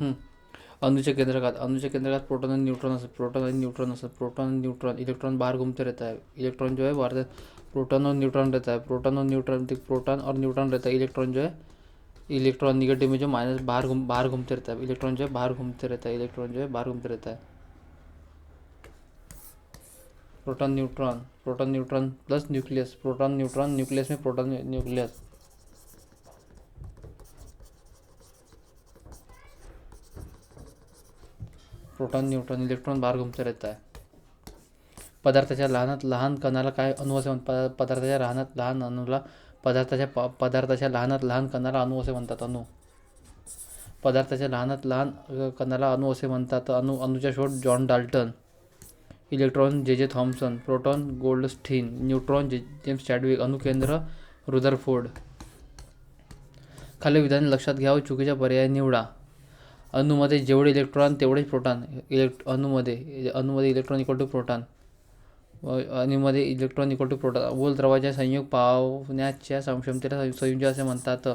हं. अणुच्या केंद्रकात प्रोटॉन आणि न्यूट्रॉन असतात. प्रोटॉन आणि न्यूट्रॉन, इलेक्ट्रॉन बाहर घूमते रहता है. इलेक्ट्रॉन जो है बाहर, प्रोटॉन और न्यूट्रॉन रहता है. प्रोटॉन और न्यूट्रॉन रहता है. इलेक्ट्रॉन जो है, इलेक्ट्रॉन निगेटिव में जो माइनस बाहर घूमते रहता है. इलेक्ट्रॉन जो है बाहर घूमते रहता है. इलेक्ट्रॉन जो है बाहर घूमते रहता है. Proton neutron plus nucleus. Proton neutron nucleus में proton nucleus. Proton neutron, electron बाहर घूमते रहता है. पदार्थाच्या लहानात लहान कणाला काय अणू असे म्हणतात? पदार्थाच्या लहानात लहान अणूला पदार्थाच्या लहानात लहान कणाला अणू असे म्हणतात. पदार्थाच्या लहानात लहान कणाला अणू असे म्हणतात. अणूचा शोध John Dalton. Electron J Thomson. Proton Goldstein. Neutron James Chadwick. अणुकेंद्र रुदरफोर्ड. खालील विधान लक्षात घ्या व चुकीचा पर्याय निवडा. अणूमध्ये जेवढे इलेक्ट्रॉन तेवढेच प्रोटॉन. अणूमध्ये इलेक्ट्रॉन इक्वल टू प्रोटॉन. अणूमध्ये इलेक्ट्रॉन इक्वल टू प्रोटॉन. अमोल द्रवाच्या संयोग पावण्याच्या क्षमतेला संयोजन असे म्हणतात.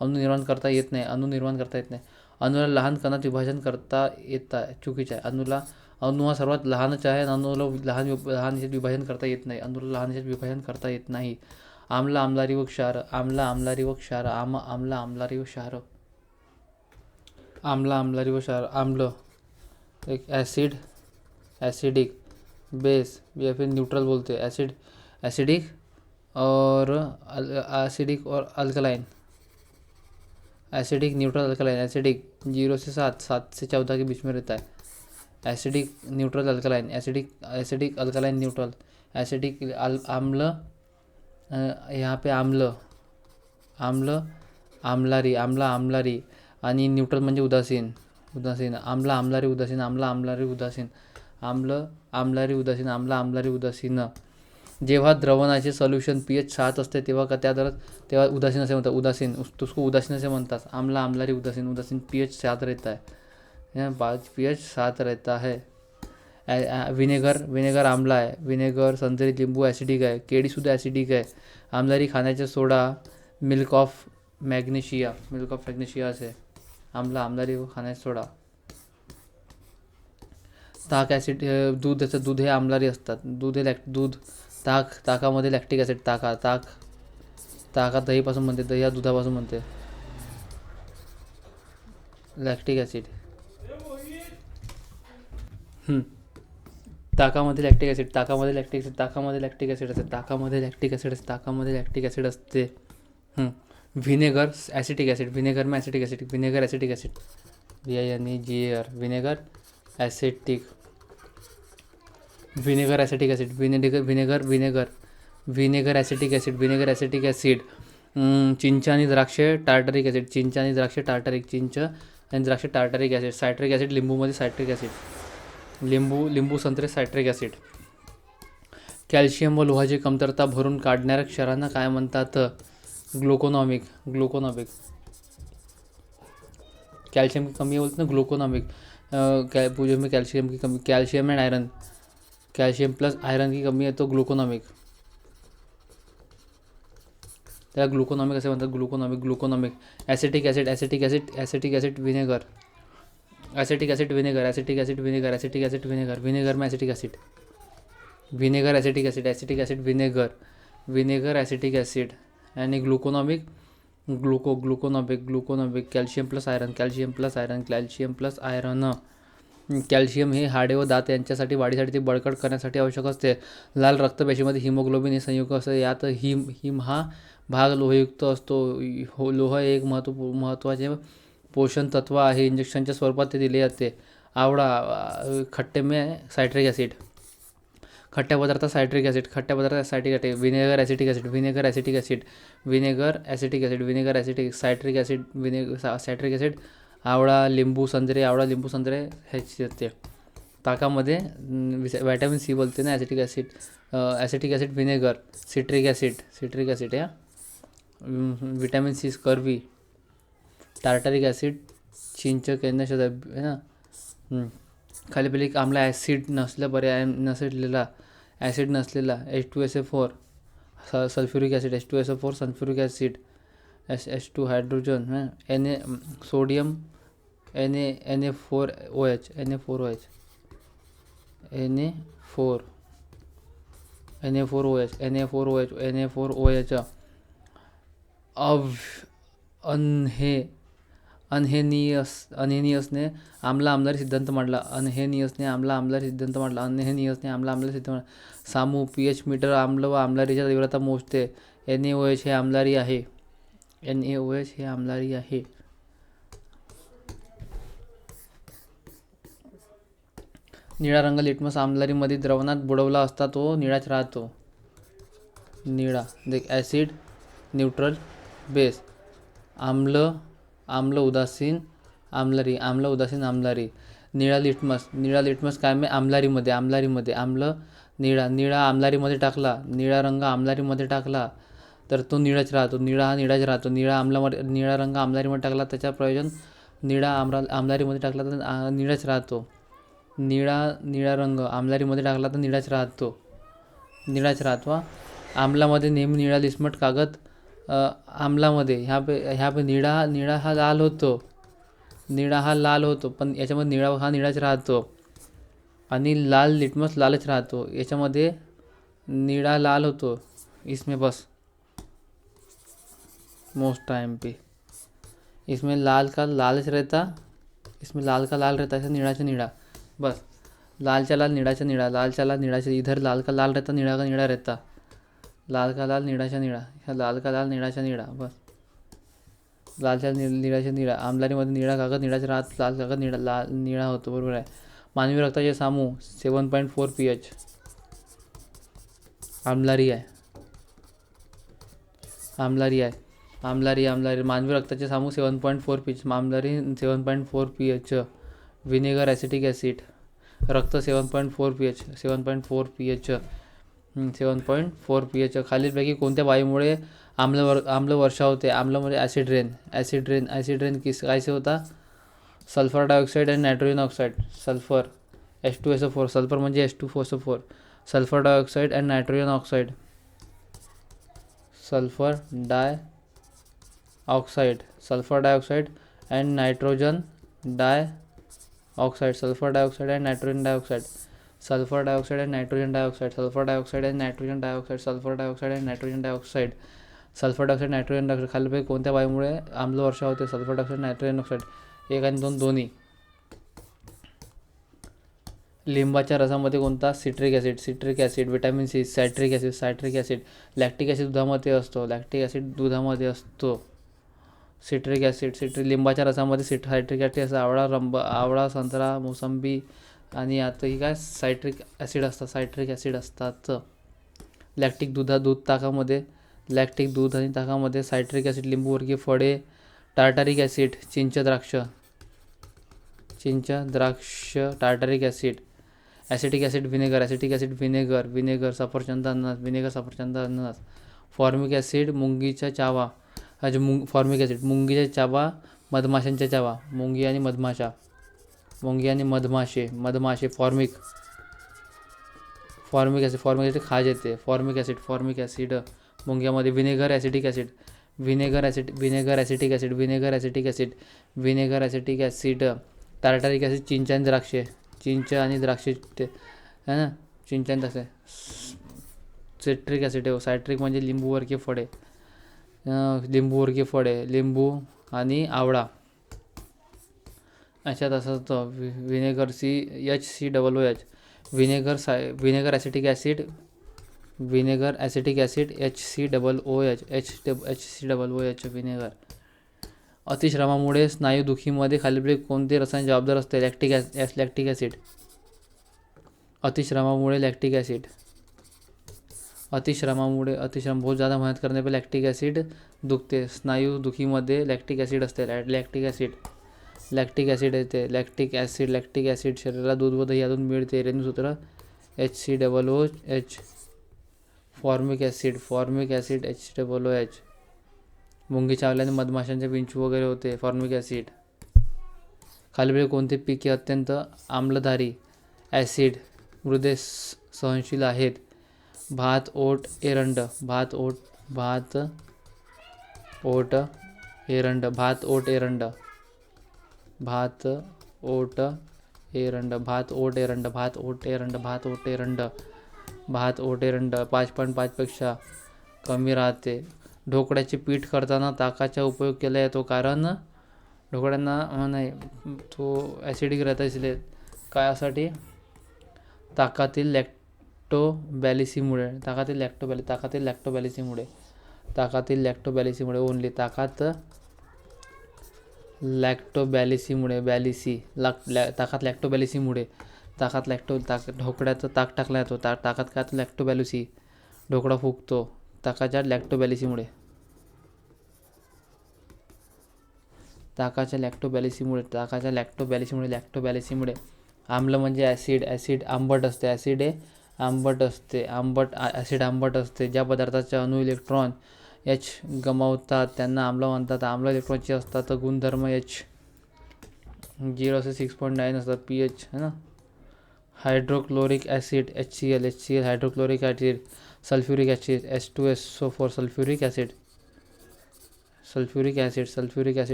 अणू निर्माण करता येत नाही. अणूला लहान कणात विभाजन करता येतं. चुकीचं आहे. अणू हा सर्वात लहानच आहे. अणूला लहान ह्याच्यात विभाजन करता येत नाही. आम्ल, आम्लारी व क्षार. आम्ल, आम्लारी व क्षार. आम्ल एक एसिडिक, बेस या फिर न्यूट्रल बोलते हैं. एसिडिक और alkaline. Acidic, neutral, alkaline. Acidic 0 से 7 से 14 के बीच में रहता है. Acidic, neutral, alkaline. Acidic, alkaline, neutral. Acidic आम्ल, यहाँ पे आम्ल आम्लारी. आणि न्यूट्रल म्हणजे उदासीन. आम्ल, आम्लारी, उदासीन. जेव्हा द्रवणाचे सोल्युशन pH 7 असते तेव्हा उदासीन असे म्हणतात. उसको उदासीन असे म्हणतात. आम्ल, आम्लारी, उदासीन. pH 7 रहता है. pH 7 रहता है. विनेगर आम्ला आहे. विनेगर, संत्री, लिंबू ॲसिडिक आहे. केळीसुद्धा ॲसिडिक आहे. आम्लारी खाण्याचा सोडा. मिल्क ऑफ मॅग्नेशिया असे. आम्लारी खाण्याचा सोडा. ताक ॲसिड. दूध हे आम्लारी असतात. ताकामध्ये लॅक्टिक ॲसिड. ताकात दहीपासून बनते. दही हा दुधापासून बनते. Lactic acid. ताकामध्ये लॅक्टिक ॲसिड असते. Vinegar acetic acid. Vinegar acetic acid. Vinegar acetic acid. VINEGAR. Vinegar acetic acid. Vinegar acetic acid. चिंच आणि द्राक्षे टार्टरिक ॲसिड. चिंच आणि द्राक्षे टार्टरिक ॲसिड. Citric acid. लिंबूमध्ये सायट्रिक ॲसिड. लिंबू संत्रे सायट्रिक ॲसिड. कॅल्शियम व लोहाची कमतरता भरून काढणाऱ्या क्षारांना काय म्हणतात? ग्लुकोनॉमिक. कैल्शियम की कमी है बोलते ना, ग्लूकोनॉमिक. पूजे में कैल्शियम की कमी, calcium and iron, calcium plus iron की कमी है तो ग्लूकोनॉमिक. त्याला ग्लुकोनॉमिक असे म्हणतात. ग्लुकोनॉमिक. Acetic acid. Vinegar. Acetic acid vinegar में acetic acid. Vinegar acetic acid. आणि ग्लुकोनॉमिक ग्लुकोनॉमिक कॅल्शियम प्लस आयरन. कॅल्शियम हे हाडे व दात यांच्यासाठी वाढीसाठी ते बळकट करण्यासाठी आवश्यक असते. लाल रक्तपेशीमध्ये हिमोग्लोबिन हे संयुक्त असते. यात हिम हा भाग लोहयुक्त असतो. लोह हे एक महत्त्वाचे पोषण तत्व आहे. इंजेक्शनच्या स्वरूपात ते दिले जाते. आवळा. खट्टे में सायट्रिक ॲसिड. खट्ट्या पदार्थात citric acid. Vinegar acetic acid. Citric acid. आवळा, लिंबू, संत्रे ह्याची असते. ताकामध्ये व्हिटॅमिन सी बोलते ना, acetic acid vinegar. Citric acid या vitamin C scurvy. Tartaric acid चिंच केंद्र है ना. खाली पहिले आम्ला ॲसिड नसलेला H2SO4 sulphuric acid. Sulphuric acid. H2 hydrogen. Sodium Na4OH Na4OH Na4 Na4OH Na4OH Na4OH अव अनहे अनहेनियसने आम्ला आमलारी सिद्धांत मांडला. अनहेनियसने आम्ला आमलारी सिद्धांत मांडला. अनहेनियसने आम्ला आमलारी सिद्धांत सामू pH मीटर आम्ल व आम्लारीच्या तीव्रता मोजते. NaOH हे आम्लारी आहे. NaOH हे आम्लारी आहे. निळा रंग लिटमस आम्लारीमध्ये द्रावणात बुडवला असता तो निळाच राहतो. निळा देख ॲसिड न्यूट्रल बेस आम्ल उदासीन आम्लारी. निळा लिटमस काय मी आम्लारीमध्ये आम्ल निळा आम्लारीमध्ये टाकला, निळा रंग आम्लारीमध्ये टाकला तर तो निळाच राहतो. निळाच राहतो. निळा रंग आम्लारीमध्ये टाकला त्याचा प्रयोजन निळा आम्लारीमध्ये टाकला तर निळाच राहतो. निळा रंग आम्लारीमध्ये टाकला तर निळाच राहतो. आम्लामध्ये नेहमी निळा लिस्मट कागद आम्लामध्ये ह्या पे निळा हा लाल होतो पण याच्यामध्ये निळाच राहतो आणि लाल लिटमस लालच राहतो. याच्यामध्ये निळा लाल होतो. इसमें बस मोस्ट टाइम पे इसमें लाल का लालच रहता, इसमें लाल का लाल रहता, ऐसा निळाचा निळा बस. लालचा लाल निळाचा निळा, लालचा लाल निळाचा, इधर लाल का लाल रहता, निळा का निळा रहता. लाल का लाल निळाचा निळा, ह्या लाल का लाल निळाचा निळा बस. लालचा निळाचा निळा आम्लारीमध्ये निळा कागद निळाचा राहत, लाल कागद निळा होतो. बरोबर आहे. मानवी रक्ताचे सामू 7.4 pH आम्लारी आहे. मानवी रक्ताचे सामू 7.4 pH आम्लारी 7.4 pH. Vinegar acetic acid रक्त 7.4 pH 7.4 pH. खालीलपैकी कोणत्या वायूमुळे आम्ल वर्षा होते. आम्लामध्ये ॲसिड रेन कायसे होता. सल्फर डायऑक्साईड आणि nitrogen oxide. Sulphur H2SO4 sulphur म्हणजे H2SO4 सल्फर डायऑक्साईड आणि nitrogen oxide. Sulphur dioxide and nitrogen dioxide. Sulphur dioxide and nitrogen dioxide. Sulphur dioxide and nitrogen dioxide. Sulphur dioxide and nitrogen dioxide. Sulphur dioxide and nitrogen dioxide. Sulphur dioxide nitrogen dioxide. खालीलपैकी कोणत्या वायूमुळे आम्ल वर्षा होते. Sulphur dioxide nitrogen oxide. 1 आणि 2 दोन्ही. लिंबाच्या रसामध्ये कोणता. Citric acid. Vitamin C. Citric acid. Lactic acid दुधामध्ये असतो. Citric acid. लिंबाच्या रसामध्ये सायट्रिक ॲसिड असतं. आवळा संत्रा मोसंबी आणि आता ही काय सायट्रिक ॲसिड असतात. लॅक्टिक दूध आणि ताकामध्ये सायट्रिक ॲसिड. लिंबूवर्गीय फळे. टार्टारिक ॲसिड चिंच द्राक्ष tartaric acid. Acetic acid vinegar सफरचंद अननस. फॉर्मिक ॲसिड मुंगीचा चावा. मुंगीचा चावा मधमाशांचा चावा. मुंगी आणि मधमाशे. फॉर्मिक ॲसिड खाज येते. फॉर्मिक ॲसिड मुंग्यामध्ये. Vinegar acetic acid. Tartaric acid चिंच आणि द्राक्षे ते है ना. चिंच आणि द्राक्षे. सिट्रिक ॲसिड सायट्रिक म्हणजे लिंबूवर्गीय फळे. लिंबू आणि आवळा. अशात असं होतं. Vinegar HCOOH. Vinegar acetic acid HCOOH vinegar. अतिश्रमामुळे स्नायुदुखीमध्ये खालीलपैकी कोणते रसायन जबाबदार असते. Lactic acid. अतिश्रम बहुत ज़्यादा मेहनत करने पे लॅक्टिक ॲसिड दुखते. स्नायुदुखीमध्ये लॅक्टिक ॲसिड असते. लॅक्टिक ॲसिड येते. लॅक्टिक ॲसिड शरीराला दूध व दही यातून मिळते. रेणुसूत्र HCOOH. Formic acid HCOOH. मुंगी चावल्याने मधमाशांचे विंचू वगैरे होते. Formic acid. खालीलपैकी कोणते पीक हे अत्यंत आम्लधारी ॲसिड मृदेस सहनशील आहेत. भात, ओट, एरंड. भात ओट एरंड, भात ओट एरंड, भात ओट एरंड, भात ओट एरंड, भात ओट एरंड 5.5पेक्षा कमी राहते. ढोकळ्याचे पीठ करताना ताकाचा उपयोग केला जातो कारण ढोकळ्यांना नाही तो ॲसिडिक राहता इसलिए कायासाठी ताकातील लॅक्टोबॅलिसीमुळे ओनली ताकात ढोकळ्यात ताक टाकला जातो. ताकात काय लॅक्टोबॅलिसी, ढोकळा फुगतो ताकाच्या लॅक्टोबॅलिसीमुळे. आम्ल म्हणजे ॲसिड आंबट असते. ज्या पदार्थाचे अणू इलेक्ट्रॉन H गमावतात त्यांना आम्ल म्हणतात. आम्ल इलेक्ट्रॉनचे असतात गुणधर्म H 0 से 6.9 असतात pH है ना. Hydrochloric acid HCl hydrochloric acid, sulphuric acid H2SO4 sulphuric acid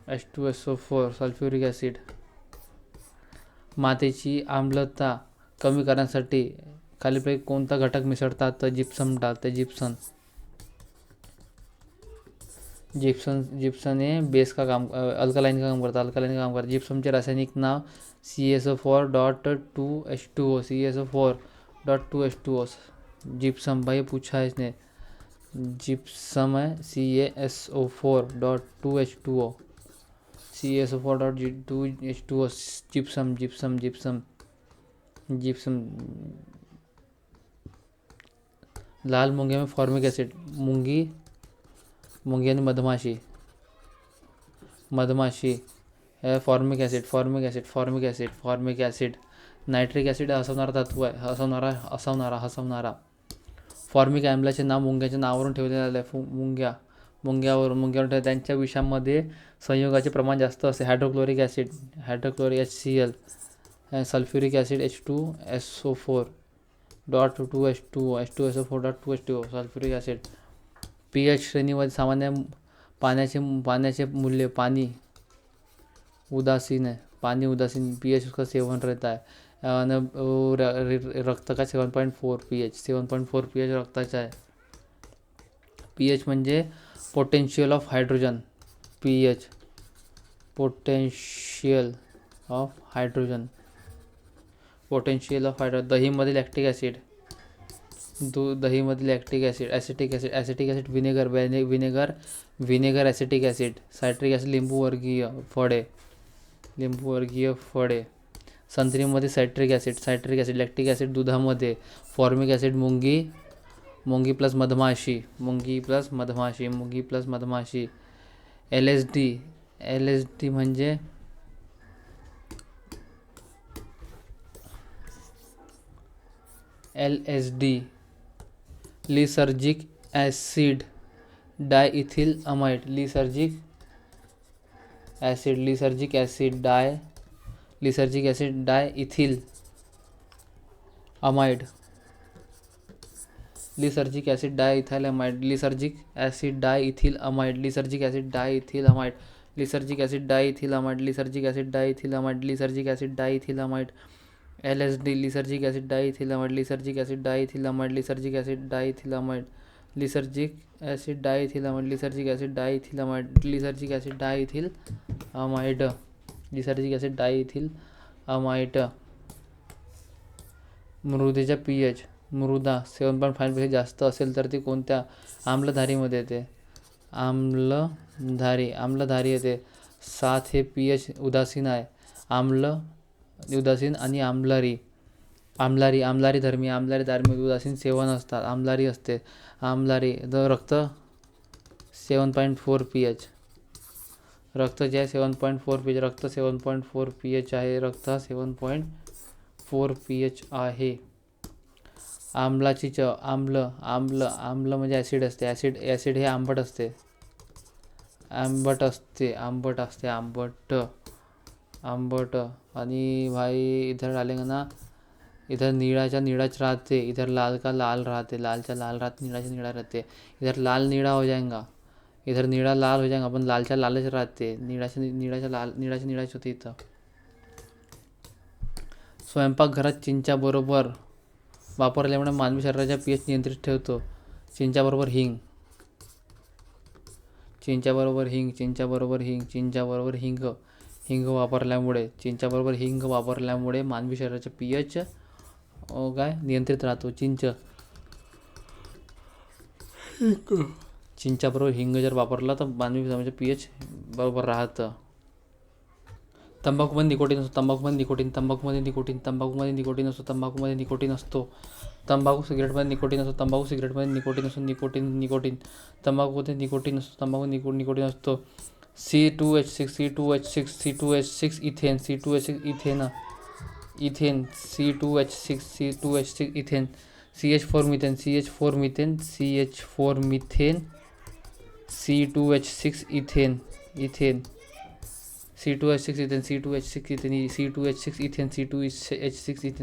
H2SO4 sulphuric acid. मातीची आम्लता कमी करण्यासाठी खालीलपैकी कोणता घटक मिसळतात तर जिप्सम टाकते. जिप्सम हे बेस का काम अल्कलाइन का काम करता. जिप्समचे रासायनिक नाव CaSO4.2H2O. जिप्सम भाई पूछा है इसने. जिप्सम है CaSO4.2H2O. जिप्सम. लाल मुंगी में फॉर्मिक ॲसिड. मुंगी आणि मधमाशी फॉर्मिक ॲसिड. नायट्रिक ॲसिड हसवणारा तत्व आहे. हसवणारा. फॉर्मिक आम्लाचे नाव मुंग्याच्या नावावरून ठेवले आले आहे. मुंग्यावरून त्यांच्या विषामध्ये संयोगाचे प्रमाण जास्त असते. Hydrochloric HCl, sulphuric acid H2SO4.2H2O sulphuric acid. pH श्रेणीमध्ये सामान्य पाण्याचे मूल्य पानी उदासीन pH उसका 7 रहता है. रक्त का 7.4 pH रक्ताचा आहे. pH म्हणजे पोटेन्शियल ऑफ हायड्रोजन. दहीमध्ये lactic acid. Acetic acid vinegar acetic acid. Citric acid लिंबूवर्गीय फळे. संत्रीमध्ये सायट्रिक ॲसिड. लॅक्टिक ॲसिड दुधामध्ये. फॉर्मिक ॲसिड मुंगी प्लस मधमाशी. LSD म्हणजे lysergic acid diethyl amide. Lysergic acid diethyl amide. Lysergic acid diethyl amide. LSD lysergic acid diethyl amide. मृदेचा pH. मृदा 7.5 पेक्षा जास्त असेल तर ती कोणत्या आम्लधारीमध्ये येते. आम्लधारी येते. 7 हे pH उदासीन आहे. उदासीन आणि आम्लारी धर्मी उदासीन सेवन असतात. आम्लारी असते. रक्त 7.4 pH. रक्त जे आहे 7.4 pH. रक्त 7.4 pH आहे. आम्लाची चव. आम्ल म्हणजे ॲसिड असते. ॲसिड हे आंबट असते. आणि भाई इधर डालेंगे ना, इधर नीळाच राहते. इधर लाल का लाल राहते. लाल राहते. निळा राहते. इधर लाल नीळा हो जाएगा. इधर निळा लाल हो जाएगा, अपन लालच्या लालच राहते, निळाच्या लाल, निळाचे होते इथं. स्वयंपाकघरात चिंचाबरोबर वापरल्यामुळे मानवी शरीराच्या pH नियंत्रित ठेवतो. चिंचाबरोबर हिंग, चिंचाबरोबर हिंग, चिंचाबरोबर हिंग, चिंचाबरोबर हिंग, हिंग वापरल्यामुळे मानवी शरीराचा pH काय नियंत्रित राहतो. चिंचाबरोबर हिंग जर वापरला तर मानवी शरीराचा pH बरोबर राहतं. तंबाखूमध्ये निकोटीन असतो, तंबाखूमध्ये निकोटीन असतो. तंबाखू सिगरेटमध्ये निकोटीन असतो, तंबाखूमध्ये निकोटीन असतो. C2H6 ethane, ethane, CH4 methane, C2H6 ethane,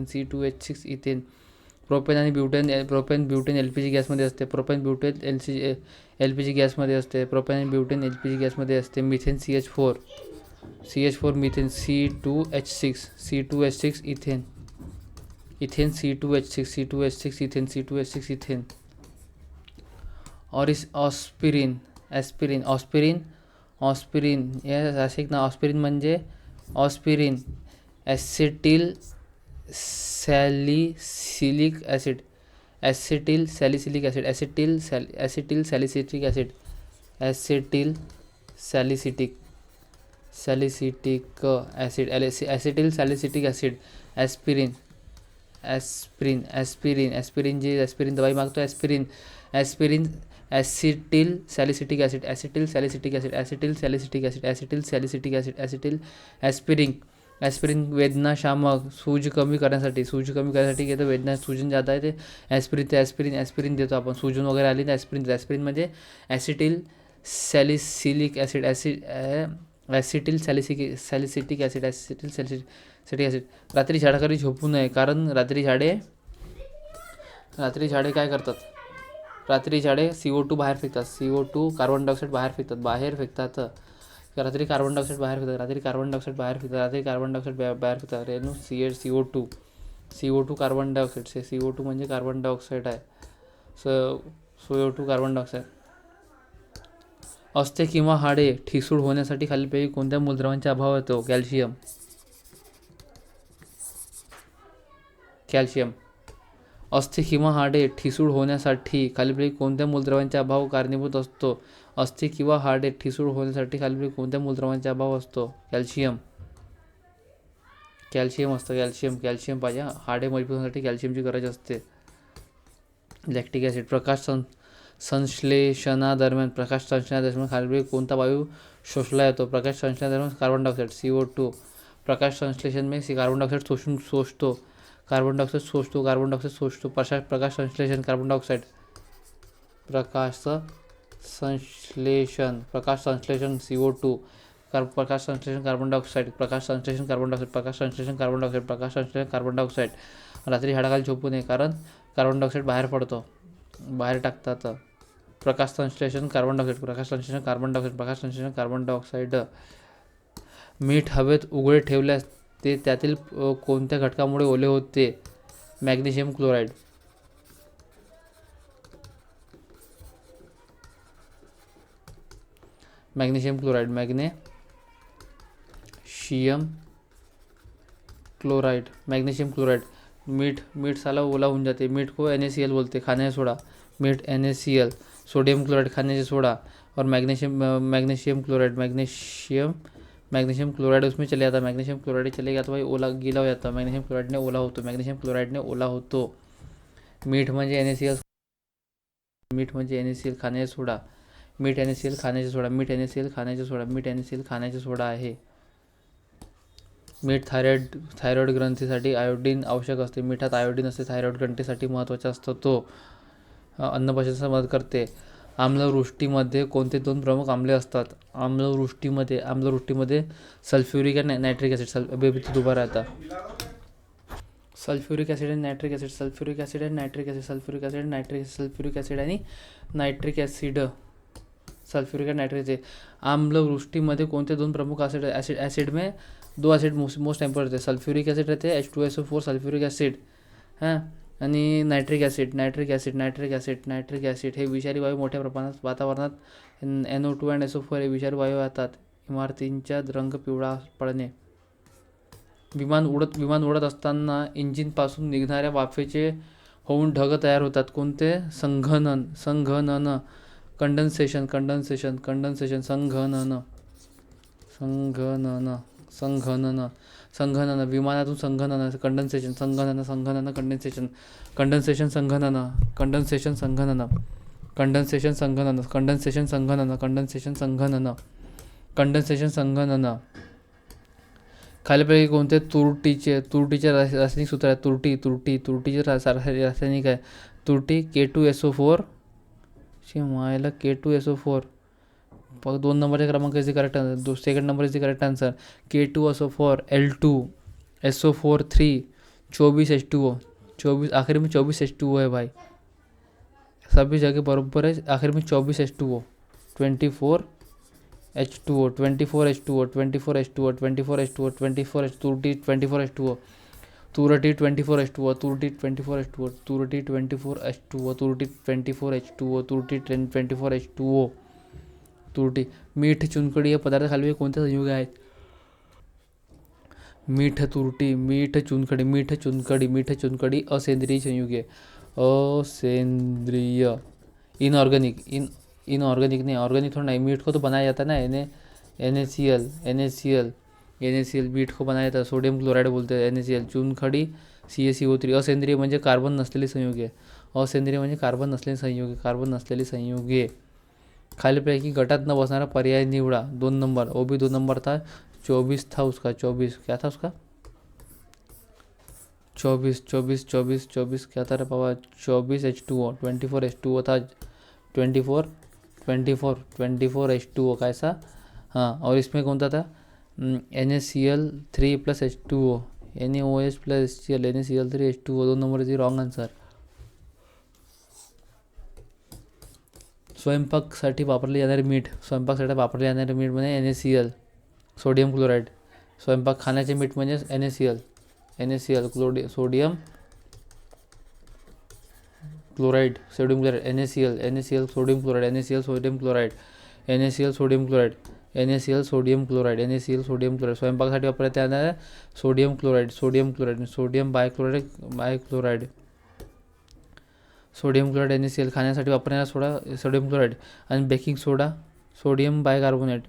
C2H6 ethane. Propane आणि ब्युटेन, LPG गॅसमध्ये असते. LPG गॅसमध्ये असते. Methane CH4 methane, C2H6 ethane, C2H6 ethane. और इस ऑस्पिरिन म्हणजे ॲसिटिल सॅलिसिलिक ॲसिड, ॲस्पिरिन दवाई मागतो. Aspirin acetyl salicylic acid. Aspirin वेदनाशामक, सूज कमी करण्यासाठी घेतो. सूजन जाता आहे ते ॲस्पिरिन देतो आपण. सूजन वगैरे आली तर ॲस्पिरिन म्हणजे acetyl salicylic acid, acetyl salicylic acid. रात्री झाडाखाली झोपू नये, कारण रात्री झाडे काय करतात, रात्री झाडे CO2 बाहेर फेकतात. CO2 कार्बन डायऑक्साईड बाहेर फेकतात. रात्री कार्बन डायऑक्साईड बाहेर फेकतात. रेणू CO2 कार्बन डायऑक्साईड. CO2 म्हणजे कार्बन डायऑक्साईड आहे. CO2 carbon dioxide. अस्थे किंवा हाडे ठिसूळ होण्यासाठी खालीलपैकी कोणत्या मूलद्रव्यांचा अभाव होतो? कॅल्शियम. अस्थे किंवा हाडे ठिसूळ होण्यासाठी खालीलपैकी कोणत्या मूलद्रव्यांचा अभाव कारणीभूत असतो? अस्थे किंवा हाडे ठिसूळ होण्यासाठी खालीलपैकी कोणत्या मूलद्रव्यांचा अभाव असतो? कॅल्शियम असतं. कॅल्शियम पाहिजे. हाडे मजबूत होण्यासाठी कॅल्शियमची गरज असते. Lactic acid. प्रकाश संश्लेषणादरम्यान खालीलपैकी कोणता वायू शोषला जातो? प्रकाश संश्लेषणादरम्यान कार्बन डायऑक्साईड CO2. प्रकाश संश्लेषण में कार्बन डायऑक्साईड सोचतो. कार्बन डायऑक्साईड सोचतो. प्रकाश संश्लेषण कार्बन डायऑक्साईड. प्रकाश संश्लेषण CO2. प्रकाश संश्लेषण कार्बन डायऑक्साईड. रात्री झाडाखाली झोपू नये, कारण कार्बन डायऑक्साईड बाहेर टाकतात. प्रकाश संश्लेषण कार्बन डायऑक्साईड. मीठ हवेत उघडे ठेवल्यास ते त्यातील कोणत्या घटकामुळे ओले होते? Magnesium chloride. Magnesium chloride. मीठ साला ओला होऊन जाते. मीठ को NaCl बोलते, खाण्याचा सोडा. मीठ NaCl. सोडियम क्लोराइड खाण्याचा सोडा. और मैग्नीशियम क्लोराइड उसमें चले जाता है. मैग्नीशियम क्लोराइड चलेगा तो भाई गीला हो जाता है. मैग्नीशियम क्लोराइड ने ओला होतो. मीठ म्हणजे NaCl खाण्याचा सोडा. मीठ NaCl खाण्याचा सोडा आहे. मीठ थायरॉइड ग्रंथीसाठी आयोडीन आवश्यक असते. मिठात आयोडीन असते, थायरॉइड ग्रंथीसाठी महत्त्वाचा असतो. तो अन्न पचनास मदत करते. आम्लवृष्टीमध्ये कोणते दोन प्रमुख आम्ले असतात? आम्लवृष्टीमध्ये सल्फ्युरिक आणि नायट्रिक ॲसिड. अभी दोबारा आता सल्फ्युरिक ॲसिड आणि nitric acid. Sulphuric and nitric acid. आम्लवृष्टिमध्ये कोणते दोन प्रमुख ॲसिड में दो ॲसिड मोस्ट इम्पॉर्टंट रहते, सल्फ्यूरिक ॲसिड रहते H2SO4 सल्फ्यूरिक ॲसिड हां, आणि नायट्रिक ॲसिड हे विषारी वायू मोठ्या प्रमाणात वातावरणात NO2 आणि SO4 हे विषारी वायू येतात. इमारतींचा रंग पिवळा पडणे. विमान उडत असताना इंजिनपासून निघणाऱ्या वाफेचे होऊन ढग तयार होतात. कोणते? संघनन कंडन्सेशन विमानातून संघनन कंडन्सेशन संघनन. खालीलपैकी कोणते तुरटीचे रासायनिक सूत्र आहे? तुरटीचे रासायनिक आहे तुरटी K2SO4 K2SO4. 2 नंबरचे क्रमांक is the correct answer. Second number is the correct answer. K2SO4 L2SO4 3 24H2O. 24 आखिर में 24H2O है भाई, सभी जगह बराबर है. आखिर में 24H2O 24H2O तुरटी 24H2O. तुरटी. मीठ चुनखडी या पदार्थ खाली कोणते संयुग आहेत? मीठ चुनखडी असेंद्रिय संयुग आहे. असेंद्रिय. इनऑर्गेनिक नहीं, ऑर्गेनिक थोड़ा नहीं. मीठ को तो बनाया जाता है ना, NaCl मीठ को बनाया जाता है. सोडियम क्लोराइड बोलते हैं NaCl. चुनखडी CaCO3. असेंद्रिय म्हणजे कार्बन नसलेली संयुगे. कार्बन नसलेली संयुगे. खालीपैकी गटात न बसणारा पर्याय निवडा. 2 नंबर. वो भी 2 नंबर था. 24 था उसका. 24 क्या था उसका? 24 क्या था रे बाबा? 24H2O 24H2O था. 24 H2O कैसा? हाँ, और इसमें कौन सा था? NaCl3 + H2O NaOH + HCl NaCl3 H2O. 2 number is wrong answer. स्वयंपाकासाठी वापरले जाणारे मीठ म्हणजे NaCl. Sodium chloride. स्वयंपाक खाण्याचे मीठ म्हणजे NaCl sodium chloride. NaCl sodium chloride. स्वयंपाकासाठी वापरण्यात येणारे सोडियम क्लोराइड. सोडियम बायक्लोराइड. NaCl. खाण्यासाठी वापरण्याचा सोडा सोडियम क्लोराइड. आणि baking soda sodium bicarbonate.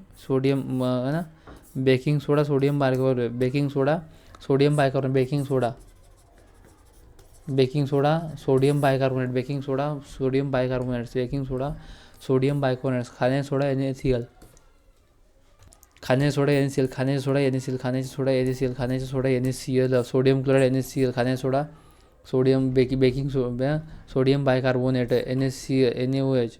Baking soda sodium bicarbonate. Baking soda sodium bicarbonate. खाण्याचा सोडा NaCl. Sodium chloride NaCl. खाण्याचा soda baking sodium bicarbonate NaOH.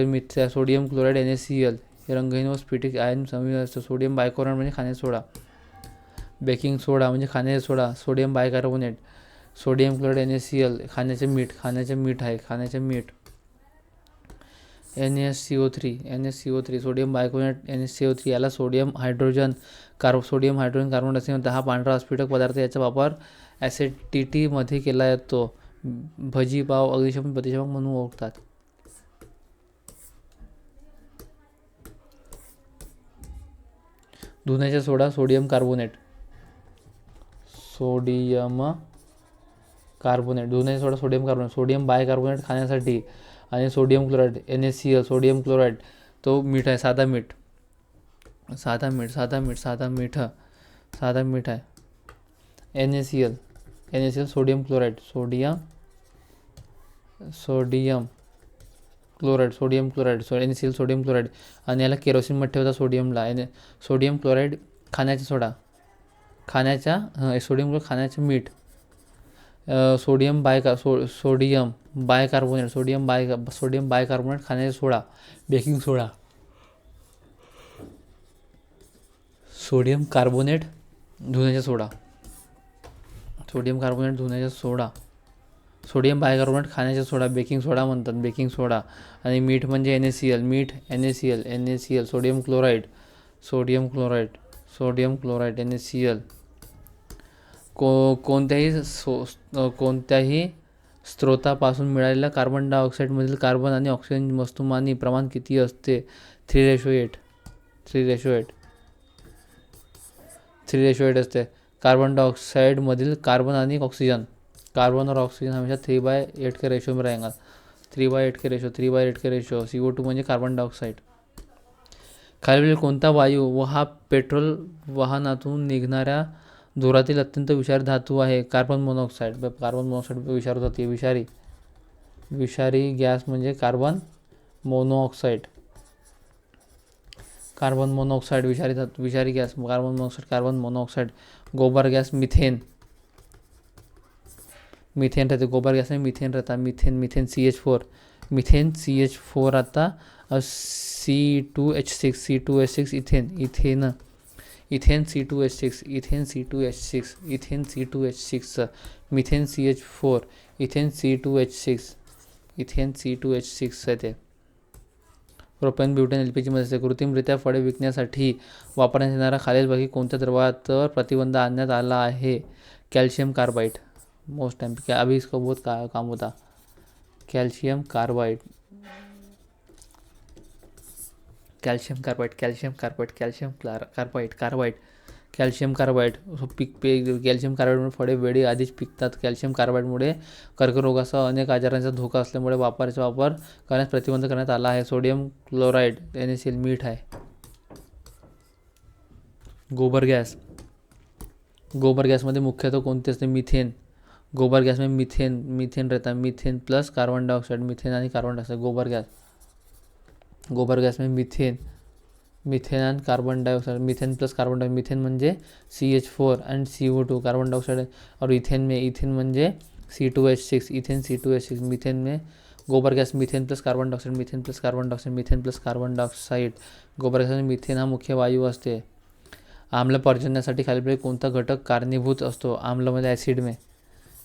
मिथ्या. Sodium chloride NaCl हे रंगहीन व स्फटिक आयन समूह असतो. सोडियम बायकार्बोनेट म्हणजे खाण्याचा सोडा. बेकिंग सोडा म्हणजे खाण्याचा soda sodium bicarbonate. Sodium chloride NaCl खाण्याचे मीठ आहे. NaCO3 सोडियम बायकार्बोनेट NaCO3 याला सोडियम हायड्रोजन कार्बोनेट असे म्हणतात. हा पांढरा अस्फुटक पदार्थ याचा वापर ॲसिडिटी मध्ये केला जातो. भजी पाव अग्निशमन प्रतिशामक म्हणून ओळखतात. धुण्याचा सोडा सोडियम कार्बोनेट. धुण्याचा soda sodium carbonate. Sodium bicarbonate खाण्यासाठी. आणि sodium chloride NaCl sodium chloride तो मीठ आहे. साधा मीठ आहे. NaCl sodium chloride. NaCl sodium chloride. आणि याला केरोसिनमध्ये ठेवता सोडियमला. सोडियम क्लोराइड खाण्याचा सोडा. सोडियम क्लोराइड खाण्याचे मीठ. सोडियम बायकार्बोनेट खाण्याचा soda. Baking soda. Sodium carbonate धुण्याचा सोडा. सोडियम बायकार्बोनेट खाण्याचा सोडा, बेकिंग सोडा म्हणतात, बेकिंग सोडा. आणि मीठ म्हणजे NaCl, मीठ NaCl, सोडियम क्लोराईड, NaCl. कोणत्याही स्रोतापासून मिळालेल्या कार्बन डायऑक्साईडमधील कार्बन आणि ऑक्सिजन वस्तुमानी प्रमाण किती असते? 3:8. 3:8 असते. कार्बन डायऑक्साइडमधील कार्बन आणि ऑक्सिजन, कार्बन और ऑक्सीजन हमेशा 3:8 के रेशो में रहेगा. 3:8 के रेशो. CO2 म्हणजे कार्बन डायऑक्साईड. खालील कोणता वायू व हा पेट्रोल वाहनातून निघणाऱ्या धुरातील अत्यंत विषारी धातू आहे? कार्बन मोनॉक्साईड विषारी जाते. विषारी गॅस म्हणजे कार्बन मोनॉक्साईड. विषारी गॅस कार्बन मोनॉक्साईड. गोबर गॅस मिथेन रहते. गोबर गॅस में मिथेन रहता. Methane CH4. आता C2H6 ethane C2H6 methane CH4 ethane C2H6 आहे ते. प्रोपेन, ब्युटेन, LPG मध्ये कृत्रिमरित्या फळे विकण्यासाठी वापरण्यात येणारा खालीलपैकी कोणत्या द्रवावर प्रतिबंध आणण्यात आला आहे? Calcium carbide. मोस्ट टाइम अभी इसका बहुत काम होता. Calcium carbide. Calcium carbide calcium कार्बाइडमुळे फळे वेळी आधीच पिकतात. कॅल्शियम कार्बाइडमुळे कर्करोगासह अनेक आजारांचा धोका असल्यामुळे वापर करण्यास प्रतिबंध करण्यात आला आहे. सोडियम क्लोराईड NaCl मीठ आहे. गोबर गॅसमध्ये मुख्यतः कोणते असते? मिथेन. गोबर गॅस में मिथेन रहता है. Methane plus carbon dioxide. Methane आणि कार्बन डायऑक्साइड. गोबर गॅस में मिथेन आणि carbon dioxide. Methane plus carbon dioxide. Methane म्हणजे CH4 and CO2 carbon dioxide. और इथेन म्हणजे C2H6. मिथेन में गोबर gas methane plus carbon dioxide. गोबर गॅस मिथेन हा मुख्य वायू असते. आम्ल पर्जन्यासाठी खालीलपैकी कोणता घटक कारणीभूत असतो? आम्लमध्ये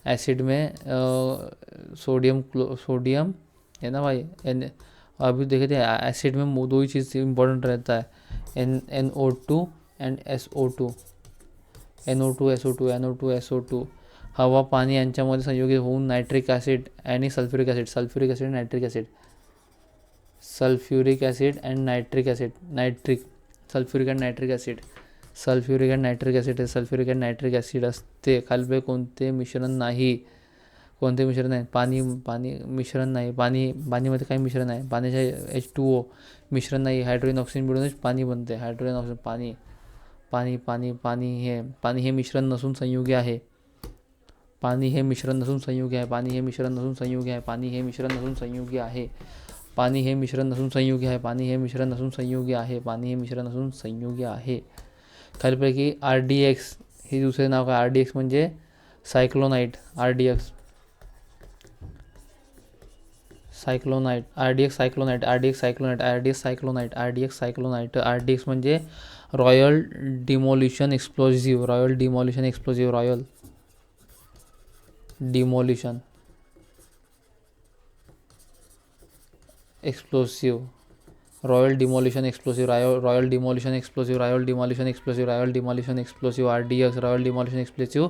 ॲसिड में सोडियम है ना भाई. अभी देखे थे एसिड में दो ही चीज़ इम्पोर्टेंट रहता है, NO2 एंड SO2. NO2 हवा पाणी यांच्यामध्ये संयोगित होऊन नायट्रिक ॲसिड आणि सल्फ्युरिक ॲसिड असते. खालीलपैकी कोणते मिश्रण नाही? पाणीमध्ये काही मिश्रण आहे. पाण्याच्या H2O मिश्रण नाही. हायड्रोजन ऑक्सिजन मिळूनच पाणी बनते. पाणी हे मिश्रण नसून संयुगी आहे. पाणी हे मिश्रण नसून संयुगी आहे. खालीलपैकी RDX हे दुसरे नाव काय? RDX म्हणजे सायक्लोनाइट. RDX म्हणजे royal demolition explosive. Royal demolition explosive. Royal demolition explosive. RDX royal demolition explosive.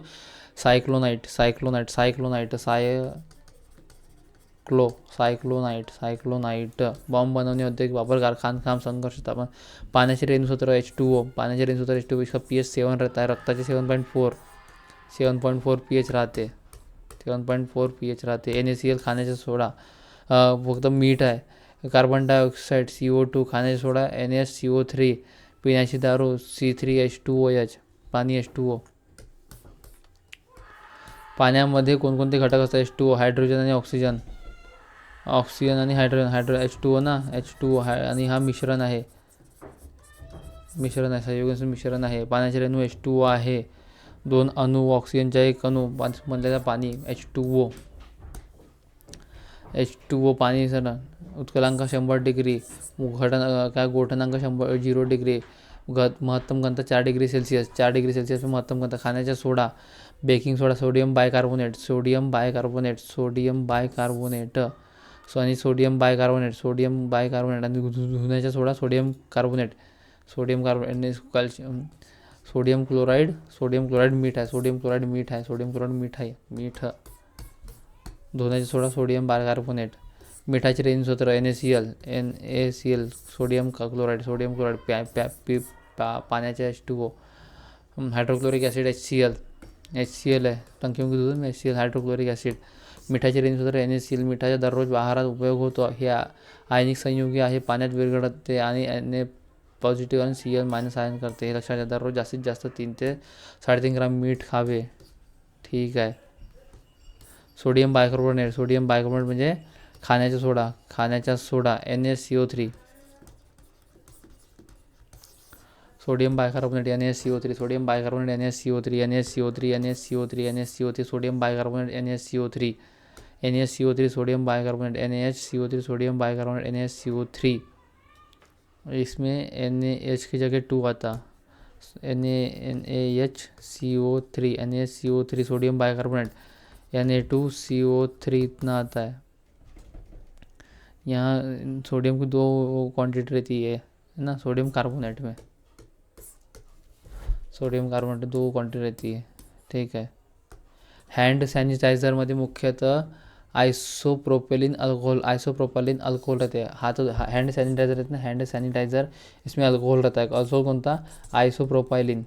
Cyclonite bomb बनवणे, औद्योगिक वापर, खाणकाम, संघर्ष, तापमान. पाण्याचे रेणूसूत्र H2O. इसका pH 7 रहता है. रक्ताचे 7.4 pH राहते. NaCl खाण्याचा सोडा. फक्त मीठ आहे. कार्बन डायऑक्साईड CO2 खाण्याचा सोडा NaCO3. पिण्याची दारू C3H2OH. पाणी H2O. पाण्यामध्ये कोणकोणते घटक असतात? H2O हायड्रोजन आणि ऑक्सिजन आणि हायड्रोजन H2O ना. आणि हा मिश्रण आहे. संयोगांचं मिश्रण आहे. पाण्याचे रेणू H2O आहे. 2 अणू ऑक्सिजनचा 1 अणू बनलेला पाणी H2O. पाणी उत्कलांक 100 डिग्री. गोठणांक 0 डिग्री. महत्तम घनता 4 डिग्री सेल्सियस, 4 डिग्री सेल्सियस में महत्तम घनता। खाण्याचा soda, baking soda, sodium bicarbonate, sodium bicarbonate, sodium bicarbonate आणि सोडियम बायकार्बोनेट आणि धुण्याचा soda, sodium carbonate, sodium carbonate, calcium, sodium chloride, मीठ आहे, सोडियम क्लोराईड मीठ आहे, धुण्याचा सोडा, सोडियम बायकार्बोनेट, मिठाचे रेंज सूत्र NaCl, सोडियम क्लोराईड, पाण्याचे H2O, हायड्रोक्लोरिक ॲसिड HCl आहे, टंकीमध्ये दूध HCl, हायड्रोक्लोरिक ॲसिड, मिठाचे रेंज सूत्र NaCl, मिठाचा दररोज आहारात उपयोग होतो. हे आयनिक संयुगी आहे, पाण्यात विरघळते आणि Na पॉझिटिव्ह आणि Cl- आयन करते. हे लक्षात घ्या. दररोज जास्तीत जास्त 3 ते 3.5 ग्राम मीठ खावे. ठीक आहे. सोडियम बायकार्बोनेट म्हणजे खाण्याचा सोडा NaCO3, sodium bicarbonate NaCO3, sodium bicarbonate NaCO3, sodium bicarbonate NaCO3, sodium bicarbonate sodium bicarbonate NaCO3. इसमें NaH की जगह 2 आता, NaCO3, सोडियम बायकार्बोनेट Na2CO3 इतना आता है. यहाँ सोडियम की 2 क्वांटिटी रहती है ना, सोडियम कार्बोनेट में 2 क्वांटिटी रहती है. ठीक है. हँड सॅनिटायझरमध्ये मुख्यतः आइसोप्रोपिलीन अल्कोहोल रहते हैं. हैंड सैनिटाइजर रहते हैं, हैंड सैनिटाइजर, इसमें अल्कोहल रहता है. अल्कोहल कौन था? आइसोप्रोपाइलिन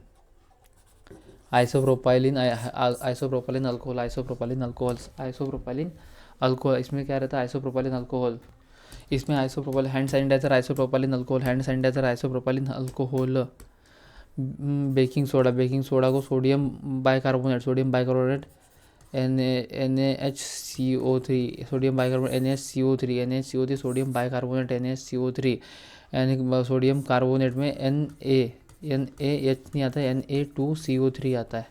अल्कोहल. इसमें क्या रहता है? आइसोप्रोपाइलिन अल्कोहल. इसमें आइसोप्रोपाइलिन हैंड सैनिटाइजर, आइसोप्रोपाइलिन अल्कोहल. बेकिंग सोडा को sodium bicarbonate NaHCO3, sodium bicarbonate NaCO3, sodium bicarbonate NaCO3, यानी सोडियम कार्बोनेट में NaH नहीं आता है, Na2CO3 आता है.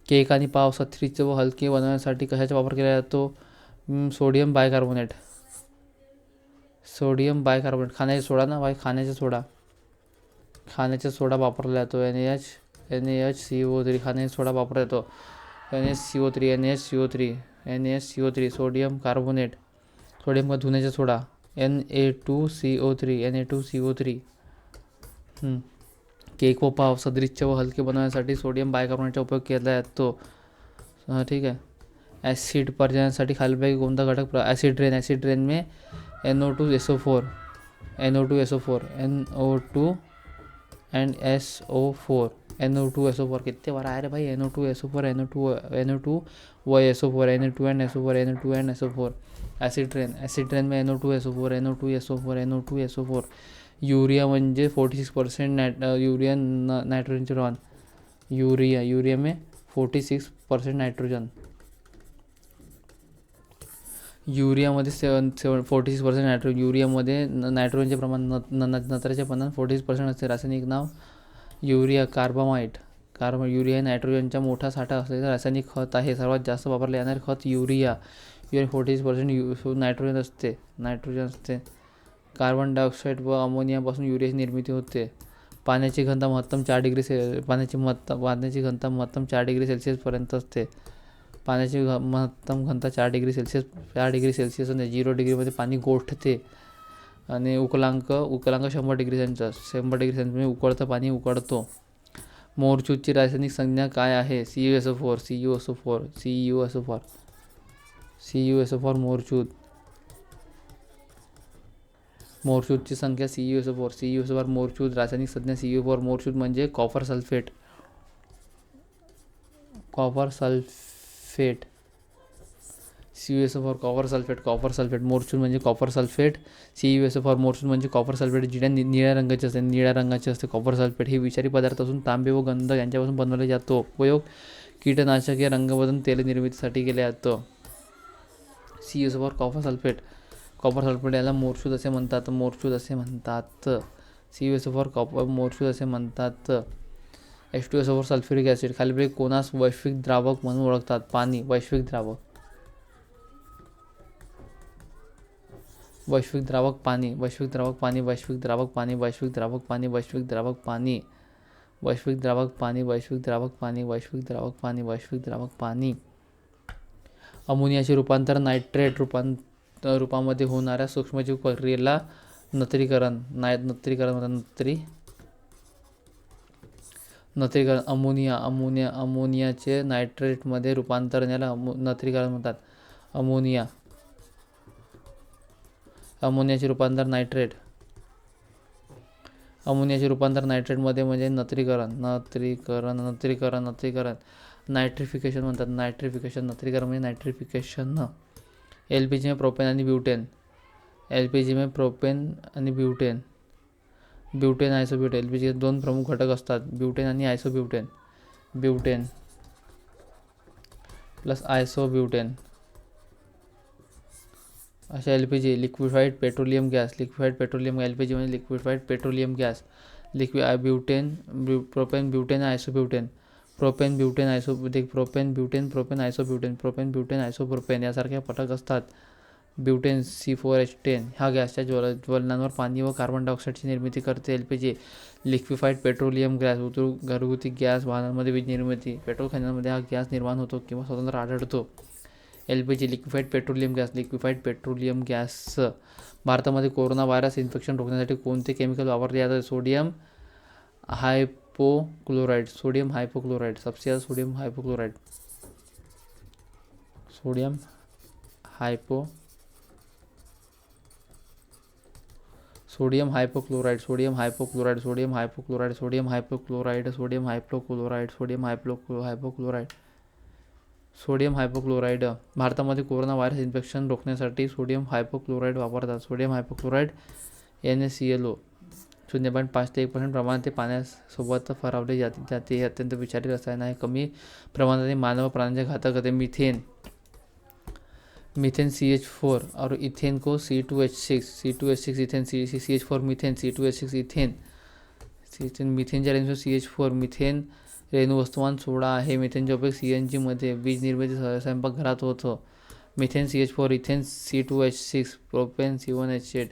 केक आणि पाव सत्रीचे व हलके बनवण्यासाठी कशाचा वापर केला जातो? Sodium bicarbonate. खाण्याचा सोडा ना भाई, खाण्याचा सोडा वापरला जातो. NaHCO3, खाण्याचा सोडा वापरला जातो. NaCO3, सोडियम कार्बोनेट, सोडियम का धुण्याचा सोडा Na2CO3. केक व पाव सदृश्य व हलके बनवण्यासाठी सोडियम बायकार्बोनेटचा उपयोग केला जातो. ठीक आहे. ॲसिड पर्यायासाठी खालीलपैकी कोणता घटक? ॲसिड रेन में NO2SO4 and SO4. NO2SO4 कितने बार आया रे भाई? NO2SO4 व SO4, Na2 and SO4. Acid rain में NO2SO4. युरिया म्हणजे 46% युरिया नायट्रोजनचे रॉन. युरिया में 46% नायट्रोजन. युरियामध्ये 46% नायट्रोजन. युरियामध्ये नायट्रोजनचे प्रमाण, नत्राचे प्रमाण 46% असते. रासायनिक नाव युरिया. युरिया हे नायट्रोजनचा मोठा साठा असलेला रासायनिक खत आहे. सर्वात जास्त वापरले जाणारे खत युरिया 46% नायट्रोजन असते. कार्बन डायऑक्साईड व अमोनियापासून युरियाची निर्मिती होते. पाण्याची घनता महत्तम 4 डिग्री सेल्सिअसपर्यंत असते. पाण्याची महत्तम घनता 4 डिग्री सेल्सिअस 0 डिग्रीमध्ये पाणी गोठते. आणि उकलांक 100 डिग्री सेल्सिअस उकळतं पाणी उकळतो. मोरचूदची रासायनिक संज्ञा काय आहे? CuSO4. मोरचूदची संख्या CuSO4. मोरचूद रासायनिक संज्ञा CuSO4. मोरचूद म्हणजे copper sulphate. CuSO4 copper sulphate. मोरचूद म्हणजे कॉपर सल्फेट. CuSO4 मोरचूद म्हणजे कॉपर सल्फेट. जिड्या निळ्या रंगाची असते. कॉपर सल्फेट हे विषारी पदार्थ असून तांबे व गंध यांच्यापासून बनवला जातो. उपयोग कीटकनाशके, रंगबदल, तेल निर्मितीसाठी केले जातो. CuSO4 कॉपर सल्फेट याला मोरचूद असे म्हणतात. CuSO4 मोरचूद असे म्हणतात. H2SO4 sulphuric acid. खालीलपैकी कोणास वैश्विक द्रावक म्हणून ओळखतात? पाणी वैश्विक द्रावक. वैश्विक द्रावक पाणी, वैश्विक द्रावक पाणी, वैश्विक द्रावक पाणी, वैश्विक द्रावक पाणी, वैश्विक द्रावक पाणी, वैश्विक द्रावक पाणी, वैश्विक द्रावक पाणी, वैश्विक द्रावक पाणी, वैश्विक द्रावक पाणी. अमोनियाचे रूपांतर नायट्रेट रूपामध्ये होणाऱ्या सूक्ष्मजीव प्रक्रियेला नत्रीकरण नत्रीकरण. अमोनियाचे नायट्रेटमध्ये रूपांतरण याला नत्रीकरण म्हणतात. अमोनियाचे रूपांतर नायट्रेटमध्ये म्हणजे नत्रीकरण. नायट्रिफिकेशन म्हणतात. नत्रीकरण म्हणजे नायट्रिफिकेशन. LPG में प्रोपेन आणि ब्यूटेन. ब्यूटेन आयसोब्यूटेन. LPG चे 2 प्रमुख घटक असतात, ब्यूटेन आणि आयसोब्यूटेन. Butane plus isobutane. अशा LPG liquefied petroleum gas. LPG म्हणजे liquefied petroleum gas. Propane, butane, isobutane. Propane, butane, isopropane यासारख्या पटक असतात. ब्यूटेन C4H10 ह्या गॅसच्या ज्वलनावर पाणी व कार्बन डायऑक्साईडची निर्मिती करते. LPG liquefied petroleum gas. घरगुती गॅस, वाहनांमध्ये वीज निर्मिती, पेट्रोल खनिजांमध्ये हा गॅस निर्माण होतो किंवा स्वतंत्र आढळतो. LPG liquefied petroleum gas. भारतामध्ये कोरोना व्हायरस इन्फेक्शन रोखण्यासाठी कोणते केमिकल वापरले जातात? सोडियम हायपोक्लोराइड. सोडियम हायपोक्लोराइड. सोडियम हायपोक्लोराइड. सोडियम हायपोक्लोराइड. भारतामध्ये कोरोना व्हायरस इन्फेक्शन रोखण्यासाठी सोडियम हायपोक्लोराइड वापरतात. सोडियम हायपोक्लोराइड NaClO 0.5 ते 1% प्रमाणात ते पाण्यासोबत फवारले जाते. हे अत्यंत विषारी रसायन आहे. कमी प्रमाणात मानव व प्राण्यांच्या घातक आहे. मीथेन CH4 और इथेन को C2H6 ethane. CH4 methane, C2H6 ethane. मीथेनच्या रेणूचा CH4 मीथेन रेणू वस्तुमान सोडा आहे. मीथेनचा उपयोग CNG मध्ये वीज निर्मिती स्वयंपाकघरात होतो. Methane CH4 ethane C2H6 propane C1H8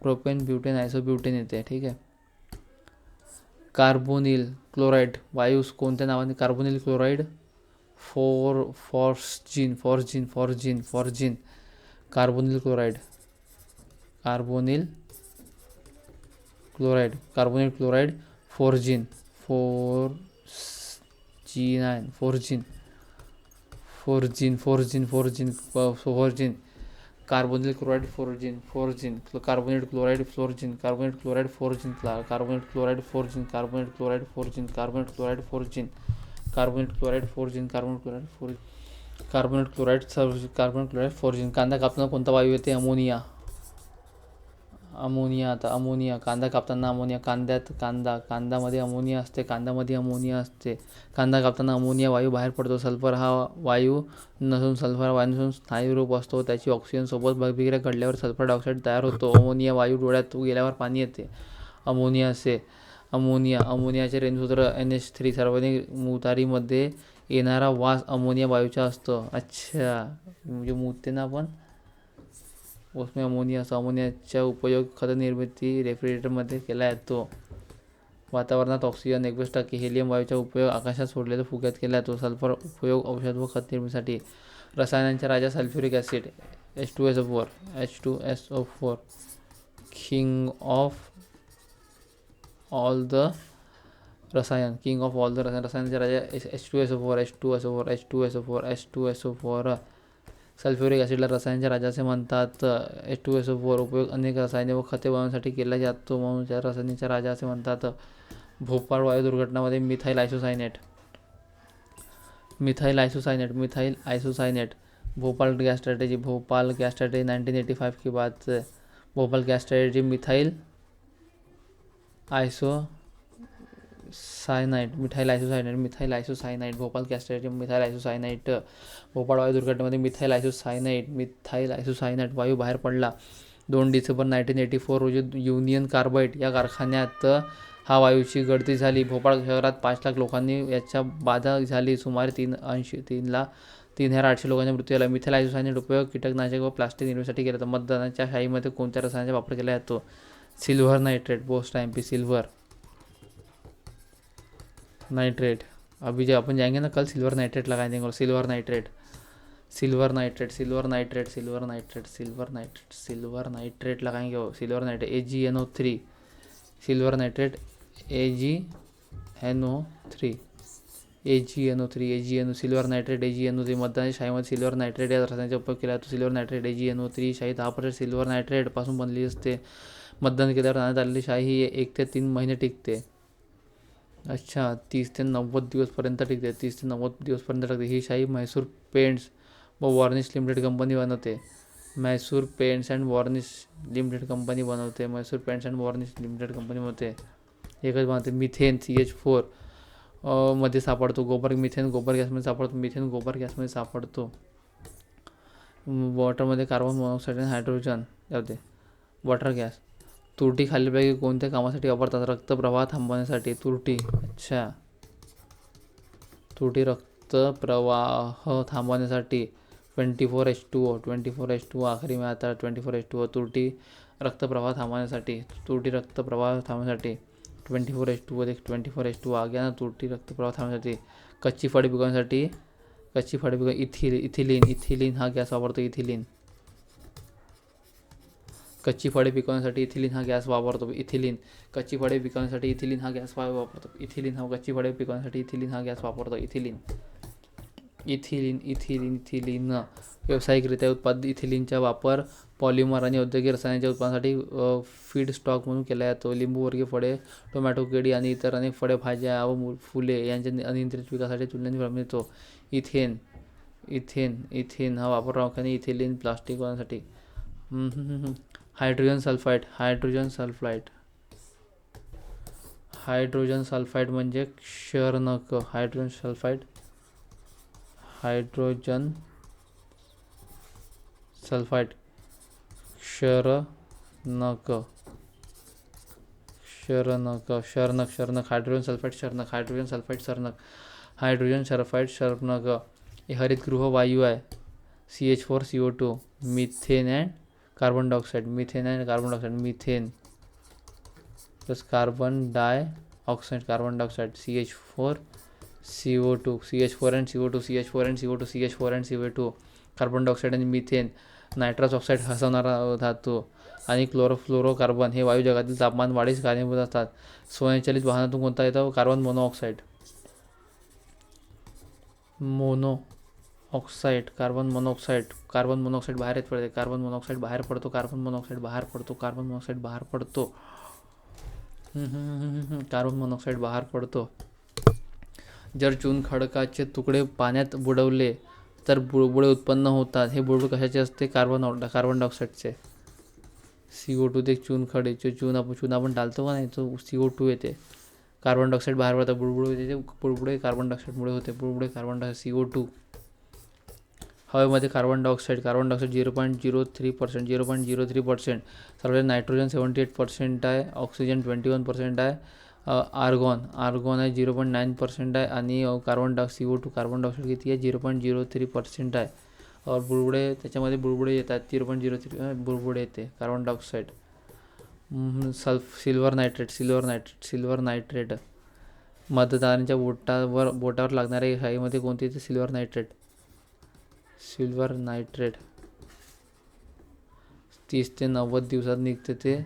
propane butane isobutane येते. ठीक आहे. कार्बोनिल क्लोराईड वायू कोणत्या नावाने? Carbonyl chloride phosgene. Carbonyl chloride phosgene. Carbonyl chloride phosgene. Carbonate chloride phosgene. Carbonate chloride phosgene. कांदा कापताना कोणता वायू येते? अमोनिया. कांदा कापताना अमोनिया. कांद्यामध्ये अमोनिया असते. कांदा कापताना अमोनिया वायू बाहेर पडतो. सल्फर हा वायू नसून स्नायुरूप असतो. त्याची ऑक्सिजन सोबत अभिक्रिया घडल्यावर सल्फर डायऑक्साईड तयार होतो. अमोनिया वायू डोळ्यात गेल्यावर पाणी येते. अमोनियाचे रेणूसूत्र NH3. सार्वजनिक मुतारीमध्ये येणारा वास अमोनिया वायूचा असतो. अच्छा, म्हणजे मुतते ना आपण, उसमें अमोनिया. अमोनियाचा उपयोग खत निर्मिती रेफ्रिजरेटरमध्ये केला जातो. वातावरणात ऑक्सिजन 21%. हेलियम वायूचा उपयोग आकाशात सोडलेल्या फुग्यात केला जातो. सल्फर उपयोग औषध व खत निर्मितीसाठी. रसायनांचा राजा sulphuric acid H2SO4 king of all the रसायन. रसायनांचा राजा H2SO4. सल्फ्युरिक ॲसिडला रसायनांच्या राजा असे म्हणतात. H2SO4 उपयोग अनेक रसायने व खते बनवण्यासाठी केला जातो, म्हणून त्या रसायनांचा राजा असे म्हणतात. भोपाळ वायू दुर्घटनामध्ये methyl isocyanate. Bhopal gas strategy 1985 की बात है. Bhopal gas strategy methyl isocyanide. Bhopal gas strategy methyl isocyanide. Bhopal वायू दुर्घटनेमध्ये मिथाइल आयसोसायनाइड वायू बाहेर पडला. 2 डिसेंबर 1984 रोजी युनियन कार्बाइड या कारखान्यात हा वायूची गळती झाली. भोपाळ शहरात 5 लाख लोकांनी याच्या बाधा झाली. सुमारे 3 3800 लोकांचा मृत्यू झाला. मिथेल आयसोसायनेट उपयोग कीटकनाशक व प्लास्टिक निर्मितीसाठी केला जातो. मतदानाच्या शाईमध्ये कोणत्या रसायनाचा वापर केला जातो? Silver nitrate. Post time P silver nitrate. अभी जब अपन जाएंगे ना कल सिल्वर नाइट्रेट लगाएंगे और silver nitrate silver nitrate silver nitrate silver nitrate silver nitrate silver nitrate लगाएंगे वो silver nitrate AgNO3 silver nitrate AgNO3 AgNO3 silver nitrate AgNO3. मतदानाच्या शाईमध्ये सिल्वर नाइट्रेट या रसायनाचा उपयोग केला जातो. सिल्वर नाइट्रेट AgNO3 शाई 10% सिल्वर नाइट्रेट पासून बनलेली असते. मतदान केल्यावर राहण्यात आलेली शाई ही 1 ते 3 महिने टिकते. अच्छा 30 ते 90 दिवसपर्यंत टिकते. 30 ते 90 दिवसपर्यंत टिकते. ही शाई म्हैसूर पेंट्स व वॉर्निश लिमिटेड कंपनी बनवते. Mysore paints and varnish limited company बनवते. Mysore paints and varnish limited company बनवते. एकच बनवते. मिथेन CH4 मध्ये सापडतो. गोबर मिथेन गोबर गॅसमध्ये सापडतो. मिथेन गोबर गॅसमध्ये सापडतो. वॉटरमध्ये कार्बन मोनॉक्साईड आणि हायड्रोजन जाते. Water gas. तुरटी खालीलपैकी कोणत्या कामासाठी वापरतात? रक्तप्रवाह थांबवण्यासाठी. तुरटी. अच्छा तुरटी रक्तप्रवाह थांबवण्यासाठी. 24H2O आखरी में आता है. 24H2O तुरटी रक्तप्रवाह थांबवण्यासाठी. तुरटी रक्तप्रवाह थांबवण्यासाठी 24H2O 24H2O आ गया ना. तुरटी रक्तप्रवाह थांबवण्यासाठी. कच्ची फळे पिकवण्यासाठी इथिलीन हा गॅस वापरतो. कच्ची फळे पिकवण्यासाठी इथिलीन हा गॅस वापरतो. कच्ची फळे पिकवण्यासाठी इथिलीन हा गॅस वापरतो. कच्ची फळे पिकवण्यासाठी इथिलीन हा गॅस वापरतो. इथिलीन व्यावसायिकरित्या उत्पादित इथिलीनचा वापर पॉलिमर आणि औद्योगिक रसायनांच्या उत्पादनासाठी फीड स्टॉक म्हणून केला जातो. लिंबूवर्गीय फळे, टोमॅटो, केळी आणि इतर अनेक फळे, भाज्या व फुले यांच्या अनियंत्रित विकासासाठी तुलनेने प्रमाण येतो. इथेन हा वापर प्रामुख्याने इथिलीन प्लास्टिक बनवण्यासाठी. हायड्रोजन सल्फाइड म्हणजे क्षारनक. हायड्रोजन सल्फाइड क्षारनक. हायड्रोजन सल्फाइड क्षारनक हे हरितगृह वायू आहे. CH4 CO2 methane and carbon dioxide. Methane plus carbon dioxide CH4 and CO2 carbon dioxide आणि मिथेन नायट्रस ऑक्साईड हसवणारा धातू आणि क्लोरोफ्लोरोकार्बन हे वायू जगातील तापमान वाढीस कारणीभूत असतात. स्वयंचलित वाहनातून कोणता येतो? Carbon monoxide. कार्बन मोनोऑक्साईड बाहेर पडते. कार्बन मोनोऑक्साईड बाहेर पडतो. जर चुनखडकाचे तुकडे पाण्यात बुडवले तर बुडबुडे उत्पन्न होतात. हे बुडबुडे कशाचे असते? कार्बन डायऑक्साईडचे. CO2 ते चुनखडे चून आपण डालतो का नाही तो CO2 येते. कार्बन डायऑक्साईड बाहेर पडतात. बुडबुडे कार्बन डायऑक्साईडमुळे होते. CO2. हवेमध्ये कार्बन डायऑक्साईड 0.03%. सल्फर नायट्रोजन 78% आहे. ऑक्सिजन 21% आहे. आर्गॉन आहे 0.9% आहे. आणि CO2 कार्बन डायऑक्साईड किती आहे? 0.03% आहे. और बुडबुडे त्याच्यामध्ये बुडबुडे येतात. 0.03 बुडबुडे येते कार्बन डायऑक्साईड. Silver nitrate. मतदारांच्या बोटावर लागणाऱ्या शाईमध्ये कोणती येते? सिल्वर नायट्रेट 30 ते 90 दिवसात निघते ते.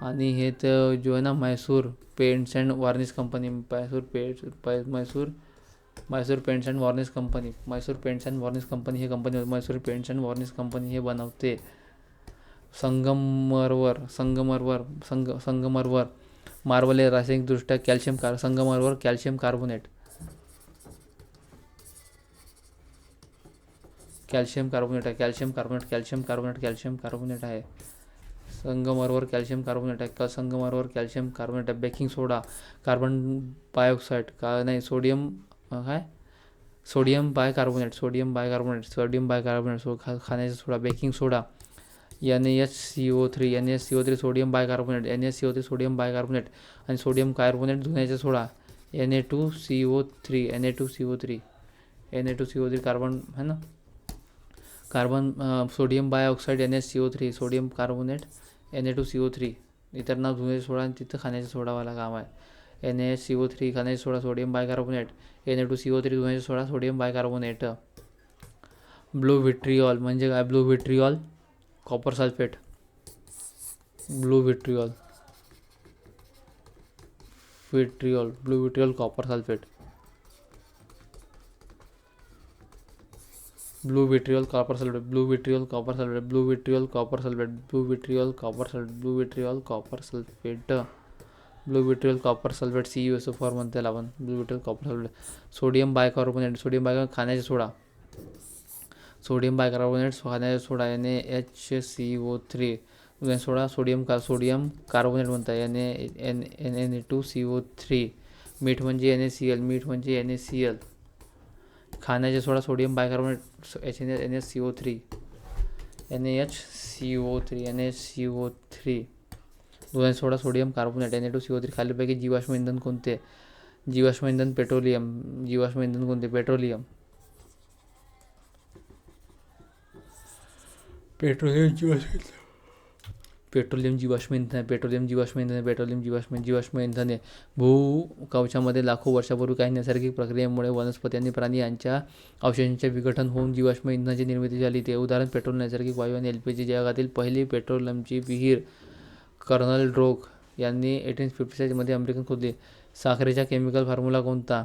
आणि हे तर जो आहे ना Mysore paints and varnish company Mysore paints and varnish company हे बनवते. संगमरवर मार्बल हे रासायनिकदृष्ट्या कॅल्शियम कार्बोनेट आहे. संगमरवर कॅल्शियम कार्बोनेट आहे. Baking soda, carbon dioxide sodium bicarbonate खाण्याचा soda. Baking soda NaCO3 sodium bicarbonate आणि सोडियम कार्बोनेट धुण्याचा सोडा Na2CO3 Na2CO3 कार्बन है ना, carbon sodium bioxide NaCO3, sodium carbonate Na2CO3. इतर नाव धुण्याचा सोडा आणि तिथं खाण्याचा सोडावाला काम आहे. NaCO3 खाण्याचा सोडा, सोडियम बायकार्बोनेट. Na2CO3 धुण्याचा soda, sodium bicarbonate. Blue vitriol म्हणजे काय? Blue vitriol copper sulphate. Blue vitriol blue vitriol copper sulphate. Blue vitriol copper sulphate. Blue vitriol copper sulphate. Blue vitriol copper sulphate. Blue vitriol copper sulphate. Blue vitriol copper sulphate. Blue vitriol copper sulphate CuSO4 म्हणतो त्याला आपण. Blue vitriol copper sulphate. Sodium bicarbonate. Sodium bicarbonate खाण्याचा soda. Sodium bicarbonate खाण्याचा सोडा NaHCO3. सोडा sodium carbonate म्हणतात Na2CO3. मीठ म्हणजे NaCl. मीठ म्हणजे NaCl. खाण्याचा soda sodium bicarbonate NaCO3. NaCO3. दुधाचा सोडा सोडियम कार्बोनेट Na2CO3. खालीलपैकी जीवाश्म इंधन कोणते? जीवाश्म इंधन पेट्रोलियम. जीवाश्म इंधन कोणते? पेट्रोलियम. पेट्रोलियम जीवाश्म इंधन. पेट्रोलियम जीवाश्म इंधन आहे. भूकवचामध्ये लाखो वर्षापूर्वी काही नैसर्गिक प्रक्रियेमुळे वनस्पती आणि प्राणी यांच्या अवशेषांचे विघटन होऊन जीवाश्म इंधनाची निर्मिती झाली. ते उदाहरण पेट्रोल, नैसर्गिक वायू आणि LPG. जगातील पहिली पेट्रोलियमची विहीर कर्नल ड्रोक यांनी 1856 मध्ये अमेरिकेत खोदली. साखरेचा केमिकल फॉर्म्युला कोणता?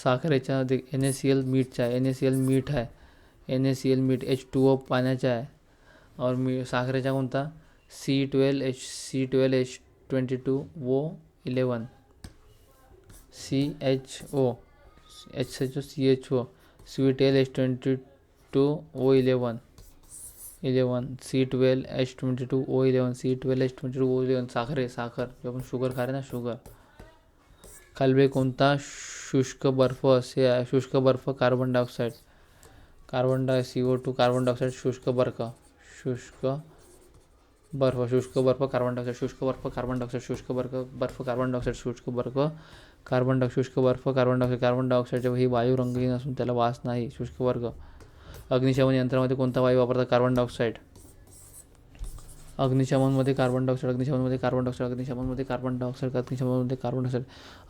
साखरेचा NaCl मीठचा आहे. NaCl मीठ आहे. NaCl मीठ. H2O पाण्याचा आहे. और साखरेचा कोणता? C12H22O11. CHO sweet H22O11. C12H22O11. साखर जो आपण शुगर खा रहे ना, शुगर. खालील कोणता शुष्क बर्फ असे आहे? शुष्क बर्फ carbon dioxide. CO2 carbon dioxide. शुष्क बर्फ कार्बन डायऑक्साईड. शुष्क बर्फ कार्बन डायऑक्साईड. शुष्क बर्फ कार्बन डायऑक्साईड. शुष्क बर्फ कार्बन डायऑक्साईड. कार्बन डायऑक्साईडचा ही वायू रंगहीन असून त्याला वास नाही. शुष्क बर्फ. अग्निशमन यंत्रामध्ये कोणता वायू वापरतात? Carbon dioxide. अग्निशमनमध्ये कार्बन डायऑक्साईड.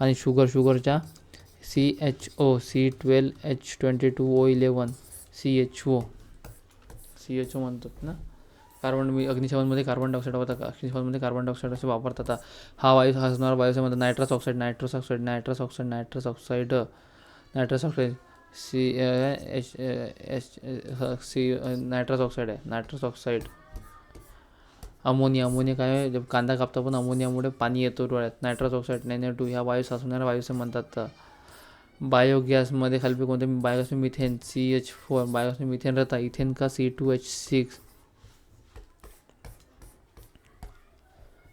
आणि शुगरच्या C12H22O11. CHO म्हणतात ना. अग्निशमनमध्ये कार्बन डायऑक्साईड असे वापरतात. हा वायू असणारा वायूचे म्हणतात nitrous oxide. Nitrous oxide. Nitrous oxide. Ammonia काय आहे? जब कांदा कापतो पण अमोनियामुळे पाणी येतो डोळ्यात. Nitrous oxide. Na2 ह्या वायू साचवणाऱ्या वायूचे म्हणतात. बायोगॅसमध्ये खालील कोणते? Biogas methane. CH4. Biogas methane राहता. इथेन का C2H6.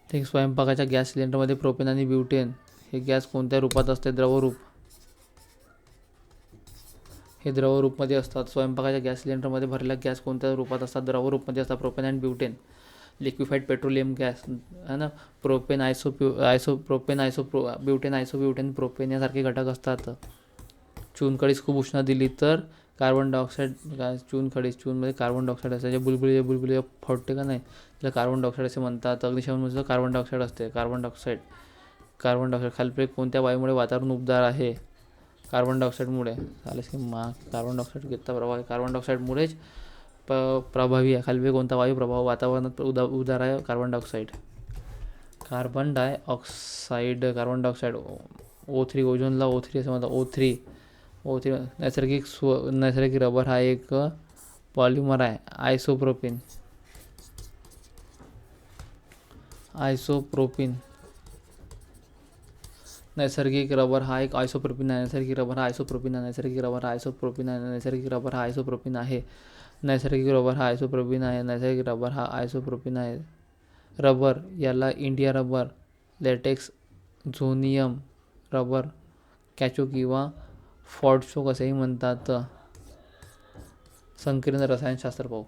ठीक. स्वयंपाकाच्या गॅस सिलेंडरमध्ये प्रोपेन आणि ब्युटेन हे गॅस कोणत्या रूपात असते? द्रवरूप. हे द्रवरूपमध्ये असतात. स्वयंपाकाच्या गॅस सिलेंडरमध्ये भरलेला गॅस कोणत्या रूपात असतात? द्रवरूपमध्ये असतात. प्रोपेन आणि ब्युटेन. लिक्विफाईड पेट्रोलियम गॅस है ना. ब्युटेन आयसोब्युटेन प्रोपेन यासारखे घटक असतात. चुनखडीस खूप उष्णता दिली तर कार्बन डायऑक्साईड. चूनमध्ये कार्बन डायऑक्साईड असते. जे बुलबुली फटते का नाही त्याला कार्बन डायऑक्साईड असे म्हणतात. अग्निशमनमध्ये कार्बन डायऑक्साईड असते. Carbon dioxide. खालीलपैकी कोणत्या वायूमुळे वातावरण उबदार आहे? कार्बन डायऑक्साईडमुळे. चालेल की कार्बन डायऑक्साईड घेतला प्रभाव. कार्बन डायऑक्साईडमुळेच प्रभावी आहे. खालीलपैकी कोणता वायू प्रभाव वातावरणात उबदार आहे? Carbon dioxide. Carbon dioxide. O3. ओझोनला O3 असं म्हणतात. O3. नैसर्गिक रबर हा एक पॉलिमर आहे. आयसोप्रोपिन. नैसर्गिक रबर हा एक आयसोप्रोपिन आहे. नैसर्गिक रबर हा आयसोप्रोपिन आहे. रबर याला इंडिया रबर, लॅटेक्स, झोनियम रबर, कॅचो किंवा फॉर्डशोक असेही म्हणतात. संकीर्ण रसायनशास्त्र पाहू.